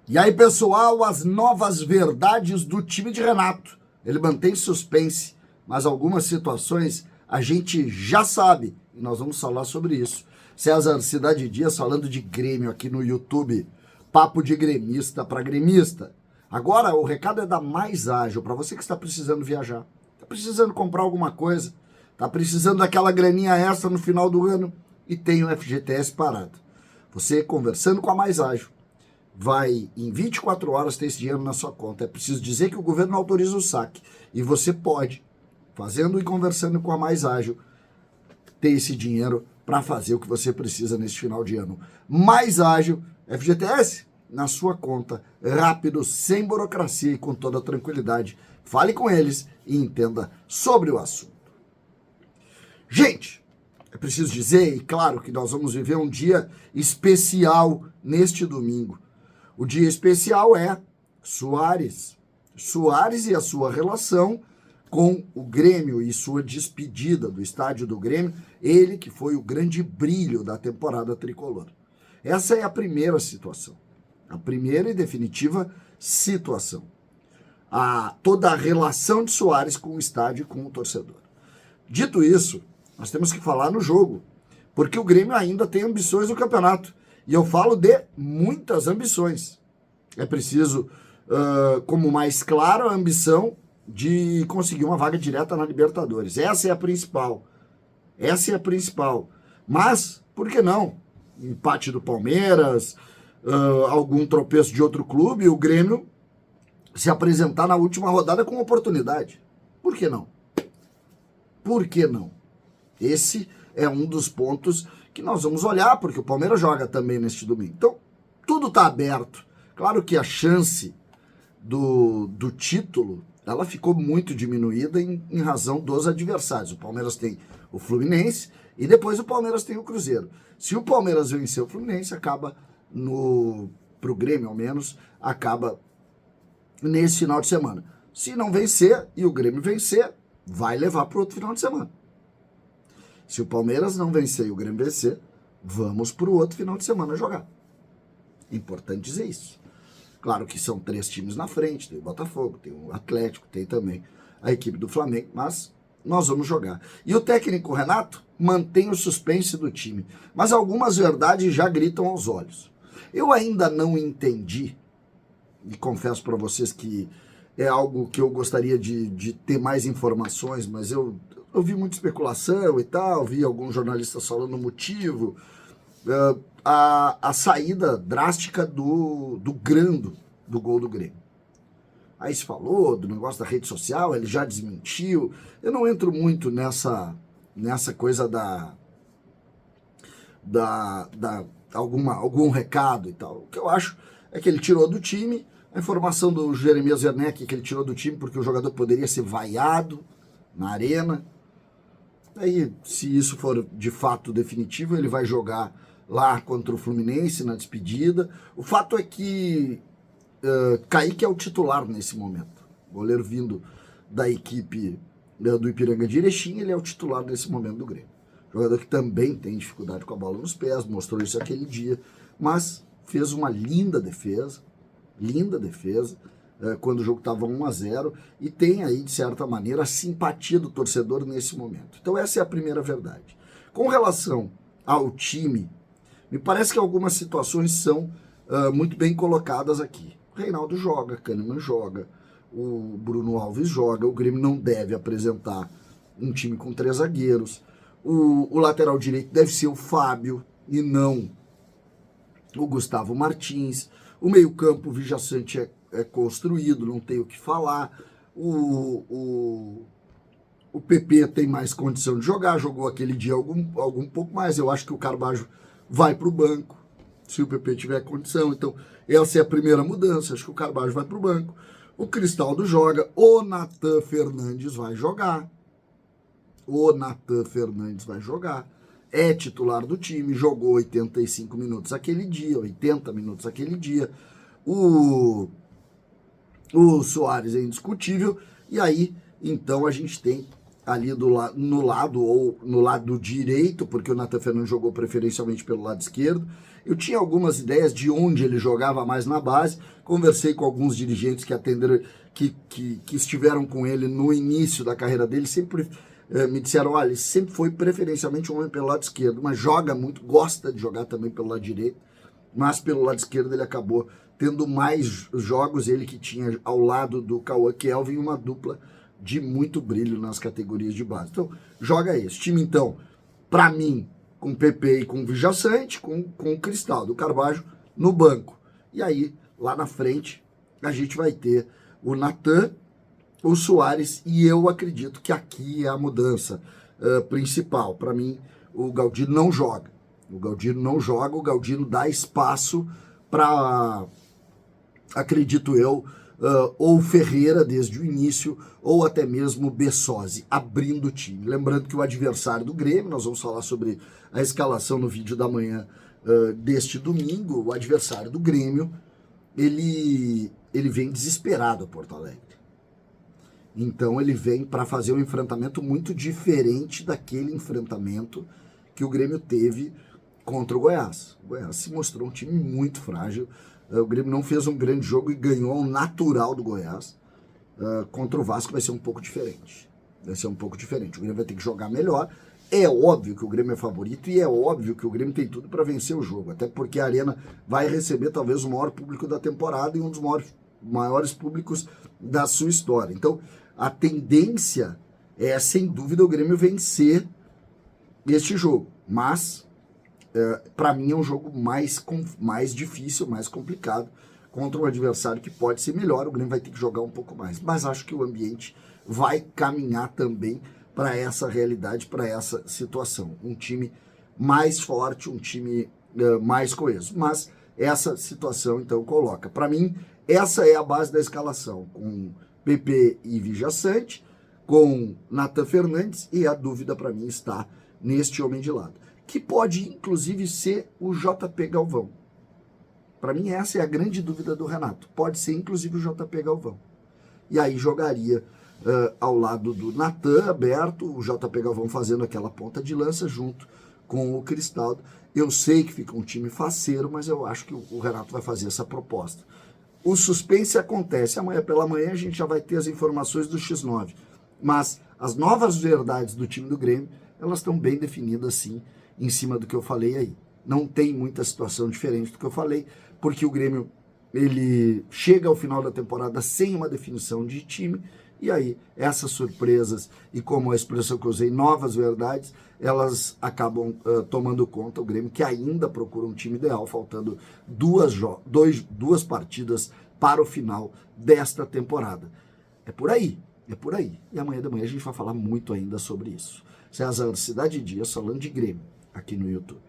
E aí, pessoal, as novas verdades do time de Renato. Ele mantém suspense, mas algumas situações a gente já sabe e nós vamos falar sobre isso. César Cidade Dias falando de Grêmio aqui no YouTube. Papo de gremista para gremista. Agora, o recado é da Mais Ágil, para você que está precisando viajar, está precisando comprar alguma coisa, está precisando daquela graninha extra no final do ano e tem o FGTS parado. Você conversando com a Mais Ágil, vai em 24 horas ter esse dinheiro na sua conta. É preciso dizer que o governo autoriza o saque. E você pode, fazendo e conversando com a Mais Ágil, ter esse dinheiro para fazer o que você precisa nesse final de ano. Mais Ágil, FGTS, na sua conta, rápido, sem burocracia e com toda tranquilidade. Fale com eles e entenda sobre o assunto. Gente, é preciso dizer, e claro que nós vamos viver um dia especial neste domingo. O dia especial é Soares. Soares e a sua relação com o Grêmio e sua despedida do estádio do Grêmio. Ele que foi o grande brilho da temporada tricolor. Essa é a primeira situação. A primeira e definitiva situação. Toda a relação de Soares com o estádio e com o torcedor. Dito isso, nós temos que falar no jogo. Porque o Grêmio ainda tem ambições no campeonato. E eu falo de muitas ambições. É preciso, como mais claro, a ambição de conseguir uma vaga direta na Libertadores. Essa é a principal. Essa é a principal. Mas, por que não? Empate do Palmeiras, algum tropeço de outro clube, o Grêmio se apresentar na última rodada com oportunidade. Por que não? Por que não? Esse é um dos pontos que nós vamos olhar, porque o Palmeiras joga também neste domingo. Então, tudo está aberto. Claro que a chance do título, ela ficou muito diminuída em razão dos adversários. O Palmeiras tem o Fluminense e depois o Palmeiras tem o Cruzeiro. Se o Palmeiras vencer o Fluminense, acaba pro Grêmio, ao menos, acaba nesse final de semana. Se não vencer e o Grêmio vencer, vai levar para o outro final de semana. Se o Palmeiras não vencer e o Grêmio vencer, vamos para o outro final de semana jogar. Importante dizer isso. Claro que são 3 times na frente, tem o Botafogo, tem o Atlético, tem também a equipe do Flamengo, mas nós vamos jogar. E o técnico Renato mantém o suspense do time, mas algumas verdades já gritam aos olhos. Eu ainda não entendi, e confesso para vocês que é algo que eu gostaria de ter mais informações, mas eu vi muita especulação e tal, vi alguns jornalistas falando o motivo, a saída drástica do Grando do gol do Grêmio. Aí se falou do negócio da rede social, ele já desmentiu. Eu não entro muito nessa coisa algum recado e tal. O que eu acho é que ele tirou do time. A informação do Jeremias Werneck é que ele tirou do time porque o jogador poderia ser vaiado na arena. Aí, se isso for de fato definitivo, ele vai jogar lá contra o Fluminense na despedida. O fato é que Kaique é o titular nesse momento. Goleiro vindo da equipe do Ipiranga de Erechim, ele é o titular nesse momento do Grêmio. Jogador que também tem dificuldade com a bola nos pés, mostrou isso aquele dia, mas fez uma linda defesa, quando o jogo estava 1-0, e tem aí, de certa maneira, a simpatia do torcedor nesse momento. Então essa é a primeira verdade. Com relação ao time, me parece que algumas situações são muito bem colocadas aqui. O Reinaldo joga, Kahneman joga, o Bruno Alves joga, o Grêmio não deve apresentar um time com 3 zagueiros, o lateral direito deve ser o Fábio e não o Gustavo Martins, o meio-campo, o Vijaçante é construído, não tem o que falar. O PP tem mais condição de jogar, jogou aquele dia algum pouco mais. Eu acho que o Carbajo vai para o banco, se o PP tiver condição. Então, essa é a primeira mudança. Acho que o Carbajo vai para o banco. O Cristaldo joga. O Natan Fernandes vai jogar. É titular do time, jogou 85 minutos aquele dia, 80 minutos aquele dia. O Soares é indiscutível. E aí, então, a gente tem ali no lado ou no lado direito, porque o Nathan Fernandes jogou preferencialmente pelo lado esquerdo. Eu tinha algumas ideias de onde ele jogava mais na base, conversei com alguns dirigentes que atenderam, que estiveram com ele no início da carreira dele, sempre me disseram, olha, ele sempre foi preferencialmente um homem pelo lado esquerdo, mas joga muito, gosta de jogar também pelo lado direito, mas pelo lado esquerdo ele acabou tendo mais jogos, ele que tinha ao lado do Cauã Kelvin uma dupla de muito brilho nas categorias de base. Então, joga esse time, então, para mim, com o PP e com o Vijaçante, com o Cristaldo, o Carvalho no banco. E aí, lá na frente, a gente vai ter o Natan, o Soares, e eu acredito que aqui é a mudança principal. Para mim, o Galdino não joga. O Galdino dá espaço para, acredito eu, ou Ferreira desde o início, ou até mesmo Bessosi, abrindo o time. Lembrando que o adversário do Grêmio, nós vamos falar sobre a escalação no vídeo da manhã deste domingo, o adversário do Grêmio, ele vem desesperado a Porto Alegre. Então ele vem para fazer um enfrentamento muito diferente daquele enfrentamento que o Grêmio teve contra o Goiás. O Goiás se mostrou um time muito frágil. O Grêmio não fez um grande jogo e ganhou ao natural do Goiás. Contra o Vasco vai ser um pouco diferente. O Grêmio vai ter que jogar melhor. É óbvio que o Grêmio é favorito e é óbvio que o Grêmio tem tudo para vencer o jogo. Até porque a Arena vai receber talvez o maior público da temporada e um dos maiores públicos da sua história. Então, a tendência é, sem dúvida, o Grêmio vencer este jogo. Mas, para mim, é um jogo mais difícil, mais complicado, contra um adversário que pode ser melhor. O Grêmio vai ter que jogar um pouco mais. Mas acho que o ambiente vai caminhar também para essa realidade, para essa situação. Um time mais forte, um time mais coeso. Mas essa situação, então, coloca. Para mim, essa é a base da escalação, com PP e Vijaçante, com Nathan Fernandes, e a dúvida para mim está neste homem de lado, que pode, inclusive, ser o JP Galvão. Para mim, essa é a grande dúvida do Renato. Pode ser, inclusive, o JP Galvão. E aí jogaria ao lado do Natan aberto, o JP Galvão fazendo aquela ponta de lança junto com o Cristaldo. Eu sei que fica um time faceiro, mas eu acho que o Renato vai fazer essa proposta. O suspense acontece. Amanhã pela manhã a gente já vai ter as informações do X9. Mas as novas verdades do time do Grêmio, elas estão bem definidas, sim, em cima do que eu falei aí. Não tem muita situação diferente do que eu falei, porque o Grêmio ele chega ao final da temporada sem uma definição de time, e aí essas surpresas, e como a expressão que eu usei, novas verdades, elas acabam tomando conta. O Grêmio que ainda procura um time ideal, faltando duas partidas para o final desta temporada. É por aí. E amanhã de manhã a gente vai falar muito ainda sobre isso. César, Cidade Dias, falando de Grêmio, aqui no YouTube.